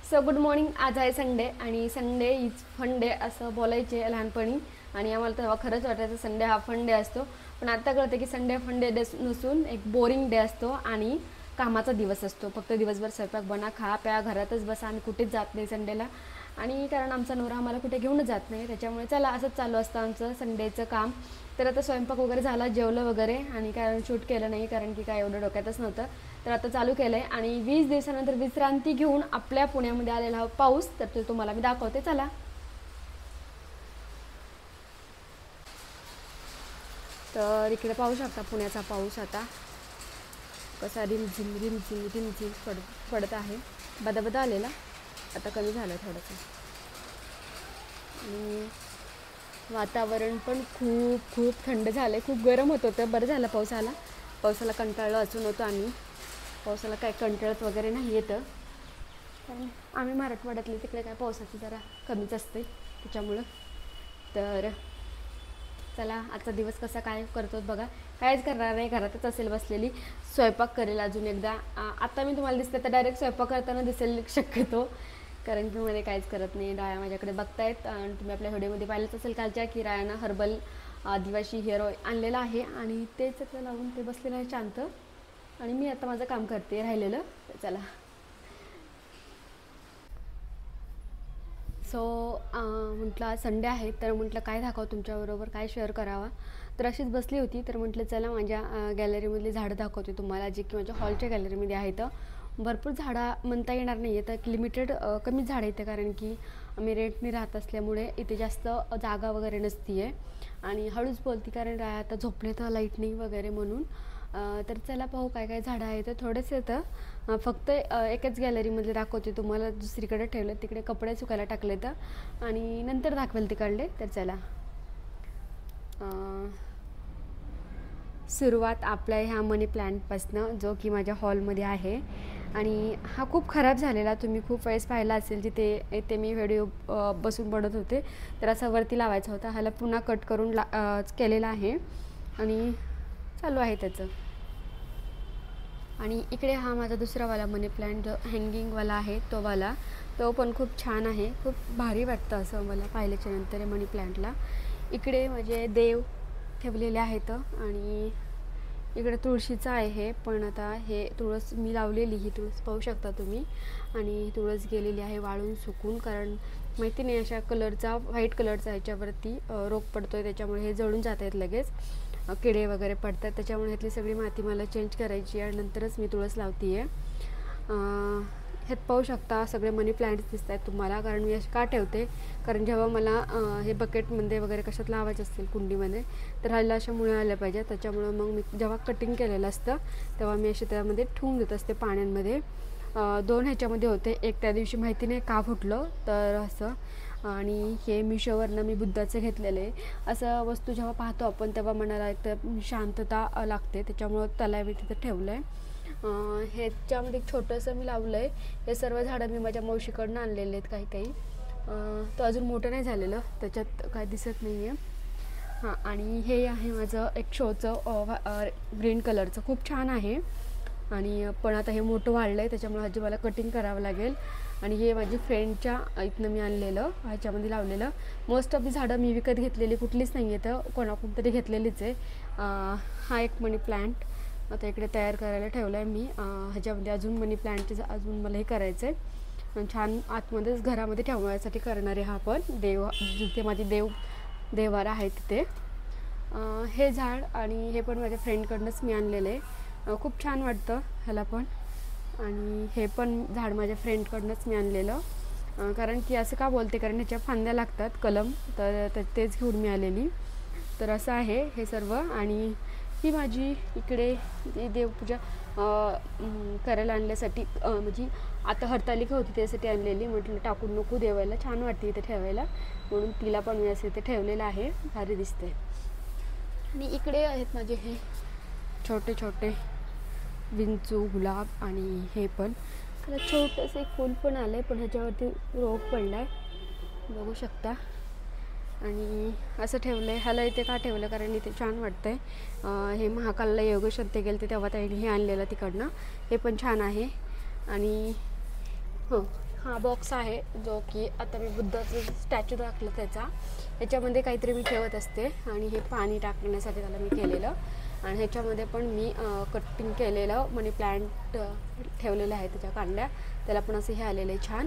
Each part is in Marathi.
So good morning. आज आहे संडे आणि संडे इज फन डे असं बोलायचे लहानपणी आणि आम्हाला तेव्हा खरंच वाटायचं संडे हा फन डे असतो. पण आता कळतं की संडे फन डे नसून एक बोरिंग डे असतो आणि कामाचा दिवस असतो. फक्त दिवसभर स्वयंपाक बना, खा प्या, घरातच बसा आणि कुठेच जात नाही संडेला. आणि कारण आमचा नवरा आम्हाला कुठे घेऊनच जात नाही, त्याच्यामुळे चला असंच चालू असतं आमचं संडेचं काम. तर आता स्वयंपाक वगैरे झाला, जेवलं वगैरे आणि कारण शूट केलं नाही कारण की काय एवढं डोक्यातच नव्हतं. तर आता चालू केलं आहे आणि 20 दिवसानंतर विश्रांती घेऊन आपल्या पुण्यामध्ये आलेला हा पाऊस तर तो तुम्हाला मी दाखवते. चला. तर इकडे पाहू शकता पुण्याचा पाऊस आता कसा रिमझिम रिमझिम रिमझिम पडत आहे. बदाबदा आलेला, आता कमी झालं थोडंसं. आणि वातावरण पण खूप खूप थंड झालं आहे. खूप गरम होत होतं, बरं झालं पाऊस आला. पावसाला कंटाळलं असून होतो आम्ही. पावसाला काय कंटाळत वगैरे नाही येतं, कारण आम्ही मराठवाड्यातले, तिकडे काय पावसाची जरा कमीच असते त्याच्यामुळं. तर चला आजचा दिवस कसा काय करतो बघा. कायच करणार नाही, घरातच असेल बसलेली. स्वयंपाक करेल अजून एकदा. आता मी तुम्हाला दिसते तर डायरेक्ट स्वयंपाक करताना दिसेल शक्यतो, कारण की मध्ये काहीच करत नाही. राया माझ्याकडे बघतायत आणि तुम्ही आपल्या व्हिडिओमध्ये पाहिलंच असेल कालच्या की रायानं हर्बल आदिवासी हेअर ऑइल आणलेलं आहे आणि तेच आता लावून ते बसलेलं आहे शांत. आणि मी आता माझं काम करते राहिलेलं. चला. सो म्हटलं आज संडे आहे तर म्हटलं काय दाखवं तुमच्याबरोबर, काय शेअर करावा. तर अशीच बसली होती तर म्हटलं चला माझ्या गॅलरीमधली झाडं दाखवते तुम्हाला, जे की माझ्या हॉलच्या गॅलरीमध्ये आहेत. भरपूर झाडं म्हणता येणार नाही आहे, तर लिमिटेड कमीच झाडं येते, कारण की आम्ही रेंटने राहत असल्यामुळे इथे जास्त जागा वगैरे नसती आहे. आणि हळूच बोलती कारण राय आता झोपले तर लाईट नाही वगैरे म्हणून. तर चला पाहू काय काय झाडं आहेत. थोडेसे येतं, फक्त एकच गॅलरीमध्ये दाखवते तुम्हाला. दुसरीकडे ठेवलं, तिकडे कपडे सुकायला टाकले तर आणि नंतर दाखवेल तिकडले. तर चला. सुरुवात आपल्या ह्या मनी प्लॅन्टपासनं, जो की माझ्या हॉलमध्ये आहे आणि हा खूप खराब झालेला. तुम्ही खूप वेळेस पाहिला असेल, जिथे मी व्हिडिओ बसून बनत होते तर असा वरती लावायचा होता. ह्याला पुन्हा कट करून केलेला आहे आणि चालू आहे त्याचं. आणि इकडे हा माझा दुसरावाला मनी प्लॅन्ट जो हँगिंगवाला आहे तो पण खूप छान आहे. खूप भारी वाटतं असं मला पाहिल्याच्या नंतर मनी प्लॅन्टला. इकडे म्हणजे देव ठेवलेले आहेत आणि इकडे तुळशीचं आहे. पण आता हे तुळस मी लावलेली, ही तुळस पाहू शकता तुम्ही. आणि तुळस गेलेली आहे वाळून सुकून, कारण माहिती नाही अशा कलरचा, व्हाईट कलरचा ह्याच्यावरती रोग पडतो आहे, त्याच्यामुळे हे जळून जात आहेत लगेच, किडे वगैरे पडतात. त्याच्यामुळे ह्यातली सगळी माती मला चेंज करायची आहे, नंतरच मी तुळस लावते आहे. ह्यात पाहू शकता सगळे मनी प्लॅन्ट्स दिसत आहेत तुम्हाला. कारण मी असे का ठेवते, कारण जेव्हा मला हे बकेटमध्ये वगैरे कशात लावायचे असतील कुंडीमध्ये, तर ह्याला अशा मुळ्या आल्या पाहिजेत. त्याच्यामुळं मग मी जेव्हा कटिंग केलेलं असतं तेव्हा मी असे त्यामध्ये ठेवून देत असते पाण्यामध्ये. 2 ह्याच्यामध्ये होते, एक त्या दिवशी माहिती नाही का फुटलं तर असं. आणि हे मिशोवरनं मी बुद्धाचं घेतलेलं आहे. असं वस्तू जेव्हा पाहतो आपण तेव्हा मनाला एक तर शांतता लागते, त्याच्यामुळं त्याला मी तिथं ठेवलं आहे. ह्याच्यामध्ये एक छोटंसं मी लावलं आहे. हे सर्व झाडं मी माझ्या मावशीकडनं आणलेले आहेत काही. तो अजून मोठं नाही झालेलं, त्याच्यात काय दिसत नाही आहे. हां, आणि हे आहे माझं एक शोचं ग्रीन कलरचं, खूप छान आहे. आणि पण आता हे मोठं वाढलं आहे, त्याच्यामुळे ह्याची मला कटिंग करावं लागेल. आणि हे माझी फ्रेंडच्या इथनं मी आणलेलं, ह्याच्यामध्ये लावलेलं. मोस्ट ऑफ दी झाडं मी विकत घेतलेली कुठलीच नाही आहे, तर कोणाकडून तरी घेतलेलीच आहे. हा एक मनी प्लॅन्ट आता इकडे तयार करायला ठेवला आहे मी. ह्याच्यामध्ये अजून मनी प्लॅन्टचे अजून मला हे करायचं आहे, छान आतमध्येच घरामध्ये ठेवण्यासाठी करणारे. हा पण जिथे माझी देवार आहे तिथे हे झाड. आणि हे पण माझ्या फ्रेंडकडनंच मी आणलेलं आहे. खूप छान वाटतं ह्याला पण. आणि हे पण झाड माझ्या फ्रेंडकडनंच मी आणलेलं, कारण की असं का बोलते, कारण ह्याच्या फांद्या लागतात कलम, तर तेच घेऊन मी आलेली. तर असं आहे हे सर्व. आणि ही माझी इकडे देवपूजा करायला आणण्यासाठी, म्हणजे आता हरतालिका होती त्यासाठी आणलेली. म्हटलं टाकून नको देवायला, छान वाटते इथे ठेवायला, म्हणून तिला पण मी असं इथे ठेवलेलं आहे, भारी दिसते. आणि इकडे आहेत माझे हे छोटे छोटे विंचू, गुलाब. आणि हे पण त्याला छोटंसं एक फूल पण आलं आहे, पण ह्याच्यावरती रोग पडला आहे, बघू शकता. आणि असं ठेवलं आहे. ह्याला इथे का ठेवलं, कारण इथे छान वाटतं आहे. हे महाकालला योगशांती गेले ते तेव्हा त्यांनी हे आणलेलं तिकडनं, हे पण छान आहे. आणि हो, हा बॉक्स आहे जो की आता मी बुद्धाचं स्टॅच्यू दाखलं त्याचा, ह्याच्यामध्ये काहीतरी मी ठेवत असते आणि हे पाणी टाकण्यासाठी त्याला मी केलेलं. आणि ह्याच्यामध्ये पण मी कटिंग केलेलं मनी प्लांट ठेवलेलं आहे, त्याच्या कांड्या, त्याला पण असं हे आलेलं आहे छान.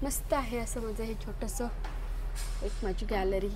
मस्त आहे असं माझं हे छोटंसं एक माझी गॅलरी.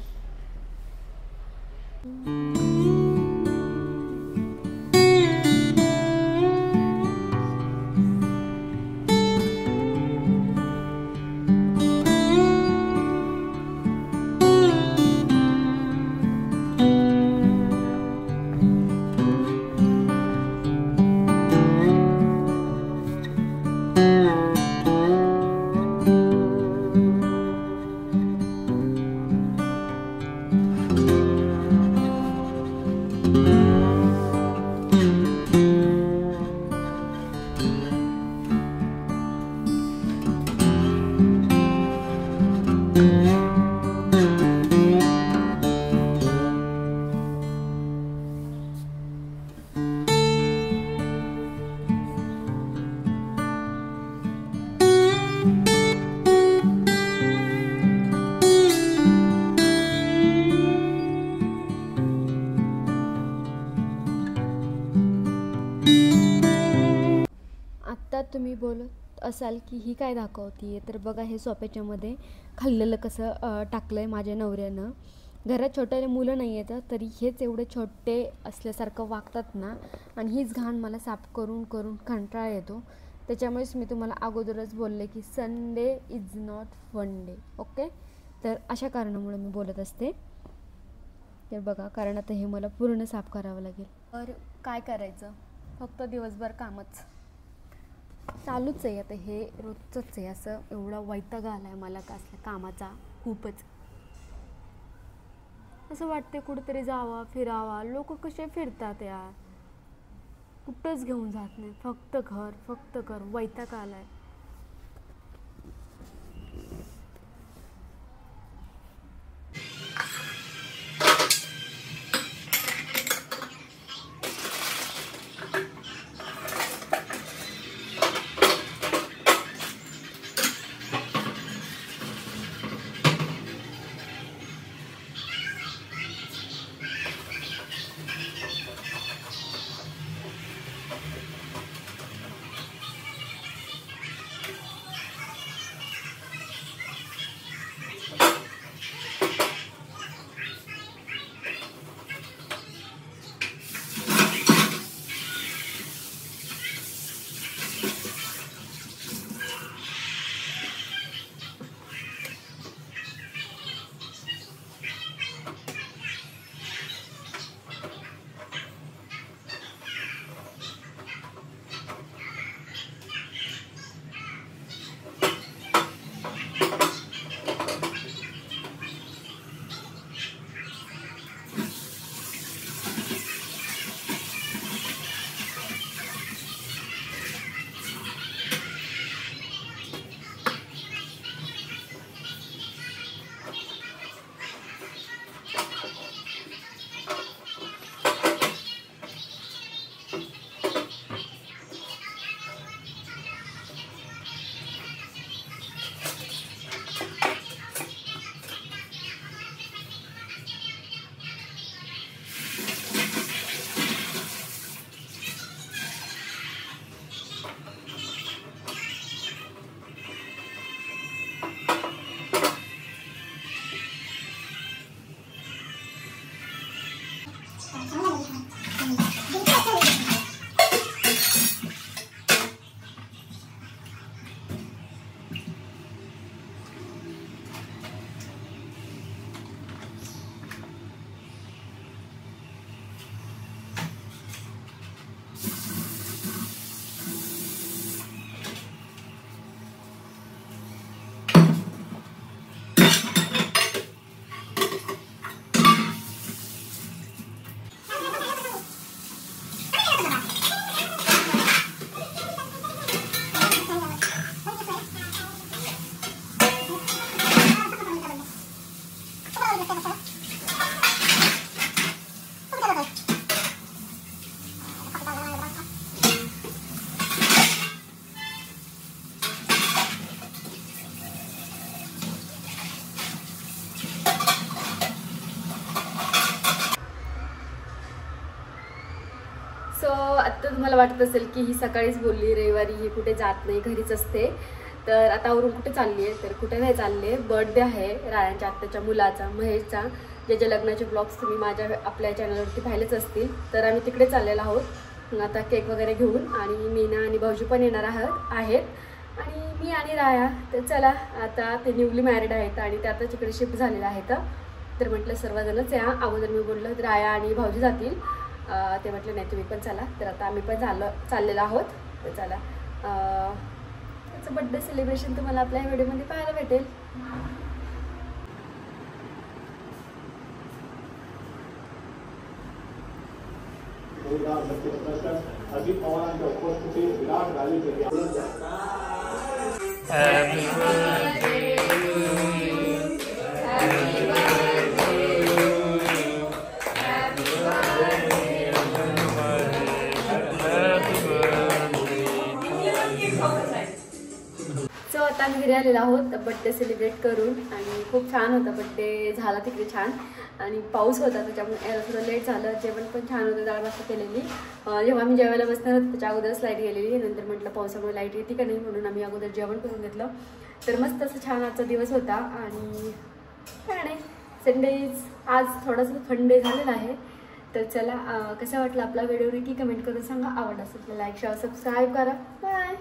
आत्ता तुम्ही बोलत असाल की ही काय दाखवते, तर बघा हे सोप्याच्यामध्ये खाल्लेलं कसं टाकलं आहे माझ्या नवऱ्यानं. घरात छोटे मुलं नाही येतं तरी हेच एवढे छोटे असल्यासारखं वागतात ना, आणि हीच घाण मला साफ करून करून कंटाळा येतो. त्याच्यामुळेच मी तुम्हाला अगोदरच बोलले की Sunday is not fun day. Okay, तर अशा कारणामुळे मी बोलत असते. तर बघा, कारण आता हे मला पूर्ण साफ करावं लागेल. तर काय करायचं, फक्त दिवसभर कामच चालूच आहे. आता हे रोजचंच आहे, असं एवढा वैताग आला आहे मला का असल्या कामाचा खूपच. असं वाटते कुठेतरी जावा फिरावा. लोक कसे फिरतात यार, कुठंच घेऊन जात नाही, फक्त घर फक्त घर. वैताग आला आहे. तुम्हाला वाटत असेल की ही सकाळीच बोलली, रविवारी ही कुठे जात नाही, घरीच असते. तर आता आवरून कुठे चालली आहे, तर कुठे नाही चालली आहे, बर्थडे आहे रायांच्या आत्याच्या मुलाचा, महेशचा, ज्याच्या लग्नाचे ब्लॉग्स तुम्ही माझ्या आपल्या चॅनलवरती पाहिलेच असतील. तर आम्ही तिकडे चाललेलो आहोत. आता केक वगैरे घेऊन, आणि मीना आणि भाऊजी पण येणार आहेत, आणि मी आणि राया. तर चला, आता ते न्यूली मॅरिड आहेत आणि ते आता तिकडे शिफ्ट झालेले आहेत. तर म्हटलं सर्वजणच या. अगोदर मी बोललं राया आणि भाऊजी जातील, ते म्हटलं नाही तुम्ही पण चला. तर आता आम्ही पण चाललेलो आहोत. तर चला, त्याचं बड्डे सेलिब्रेशन तुम्हाला आपल्या व्हिडिओमध्ये पाहायला भेटेल. अजित पवारांच्या उपस्थितीत विराट रॅली केली. सो आता आम्ही घरी आलेलो आहोत बड्डे सेलिब्रेट करून, आणि खूप छान होता बड्डे झाला तिकडे छान. आणि पाऊस होता त्याच्यामुळे यायला थोडं लेट झालं. जेवण पण छान होतं, डाळ भात केलेली. जेव्हा आम्ही जेवायला बसणार होतो त्याच्या अगोदरच लाईट गेलेली. नंतर म्हटलं पावसामुळे लाईट येते का नाही, म्हणून आम्ही अगोदर जेवण करून घेतलं. तर मस्त असं छान आजचा दिवस होता. आणि काय नाही, संडे आज थोडासा थंडे झालेला आहे. तर चला, कसा वाटला आपला व्हिडिओ नक्की कमेंट करून सांगा. आवडला असेल तर लाईक शेअर सबस्क्राईब करा. बाय.